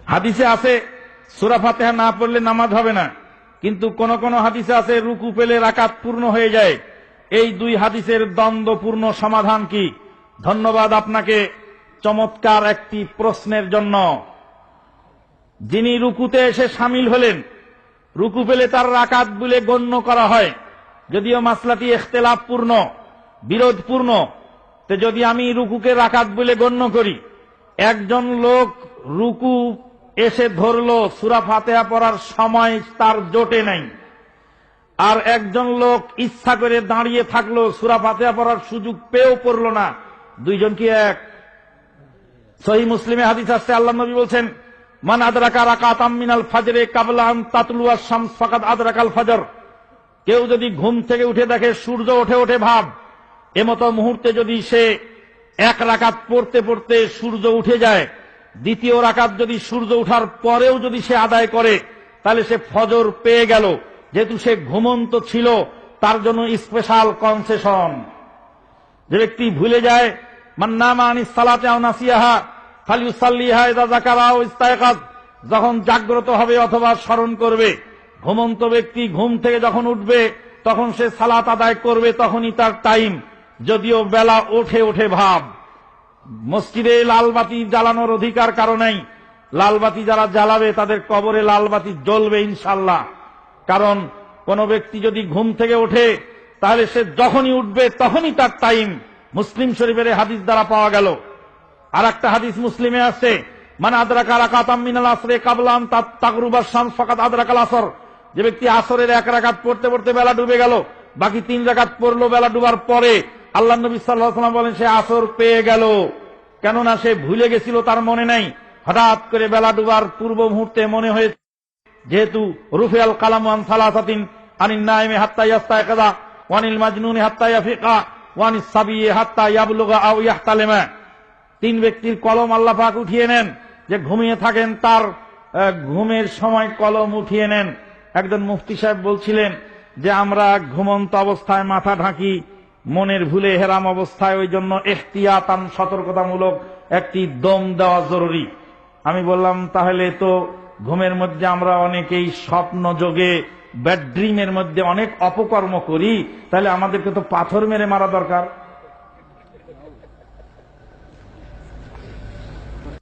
হাদিসে আছে সূরা ফাতিহা না পড়লে নামাজ হবে না, কিন্তু কোন কোন হাদিসে আছে রুকু পেলে রাকাত পূর্ণ হয়ে যায়। এই দুই হাদিসের দ্বন্দ্বপূর্ণ সমাধান কি? ধন্যবাদ আপনাকে চমৎকার একটি প্রশ্নের জন্য। যিনি রুকুতে এসে সামিল হলেন, রুকু পেলে তার রাকাত বলে গণ্য করা হয়, যদিও মাসলাটি ইখতিলাফপূর্ণ, বিরোধপূর্ণ। তো যদি আমি রুকুকে রাকাত বলে গণ্য করি, একজন লোক রুকু এসে ধরলো, সূরা ফাতিহা পড়ার সময় তার জোটে নাই, আর একজন লোক ইচ্ছা করে দাঁড়িয়ে থাকলো, সূরা ফাতিহা পড়ার সুযোগ পেয়েও পড়লো না, দুইজন কি এক? সহিহ মুসলিমে হাদিস আসছে, আল্লাহর নবী বলছেন, মান আদরাকা রাকাতাম মিনাল ফাজরে কাবলা আন তাতলুয়া শামস ফাকাদ আদরাকাল ফাজর। কেউ যদি ঘুম থেকে উঠে দেখে সূর্য ওঠে ভাব, এমতো মুহূর্তে যদি সে এক রাকাত পড়তে পড়তে সূর্য উঠে যায়, দ্বিতীয় রাকাত যদি সূর্য উঠার পরেও যদি সে আদায় করে, তাহলে সে ফজর পেয়ে গেল। যেহেতু সে ঘুমন্ত ছিল, তার জন্য স্পেশাল কনসেশন। যে ব্যক্তি ভুলে যায়, মান নামা আনিস সালাতি আও নাসিয়াহা ফালিউসাল্লিহা ইযা যাকারা আও ইস্তায়কাজ, যখন জাগ্রত হবে অথবা স্মরণ করবে। ঘুমন্ত ব্যক্তি ঘুম থেকে যখন উঠবে তখন সে সালাত আদায় করবে, তখনই তার টাইম, যদিও বেলা ওঠে ভাব। মসজিদে লালবাতি জ্বালানোর অধিকার কারো নেই। লালবাতি যারা জ্বালাবে তাদের কবরে লালবাতি জ্বলবে ইনশাআল্লাহ। কারণ কোন ব্যক্তি যদি ঘুম থেকে ওঠে, তাহলে সে যখনই উঠবে তখনই তার টাইম। মুসলিম শরীফের হাদিস দ্বারা পাওয়া গেল। আর একটা হাদিস মুসলিমে আছে, মান আদরাকা রাকাতাম মিনাল আসরে কাবলা আন তাগরুবা শামস ফাকাদ আদরাকাল আসর। যে ব্যক্তি আসরের এক রাকাত পড়তে পড়তে বেলা ডুবে গেল, বাকি 3 রাকাত পড়লো বেলা ডুবার পরে, আল্লাহ নবী সাল্লাল্লাহু আলাইহি ওয়াসাল্লাম বলেন সে আসর পেয়ে গেল। কেননা সে ভুলে গেছিল, তার মনে নাই। হঠাৎ করে বেলা ডুবার পূর্ব মুহূর্তে মনে হয়েছে, যেহেতু রুফিয়াল কালামু আন সালাসাতিন আনিন নাইমি হাত্তা ইয়াস্তায়কিযা ওয়া আনিল মাজনুনি হাত্তা ইয়াফিকা ওয়া আনিস সাবিয়্যি হাত্তা ইয়াবলুগা আও ইয়াহতালিমা। 3 ব্যক্তির কলম আল্লাহ পাক উঠিয়ে নেন। যে ঘুমিয়ে থাকেন তার ঘুমের সময় কলম উঠিয়ে নেন। একজন মুফতি সাহেব বলছিলেন যে আমরা ঘুমন্ত অবস্থায় মাথা ঢাকি, মনের ভুলে হেরাম অবস্থায়, ওই জন্য ইহতিয়াতান সতর্কতামূলক একটি দম দেওয়া জরুরি। আমি বললাম তাহলে তো ঘুমের মধ্যে আমরা অনেকেই স্বপ্ন যোগে ব্যাড ড্রিমের মধ্যে অনেক অপকর্ম করি, তাহলে আমাদেরকে তো পাথর মেরে মারা দরকার।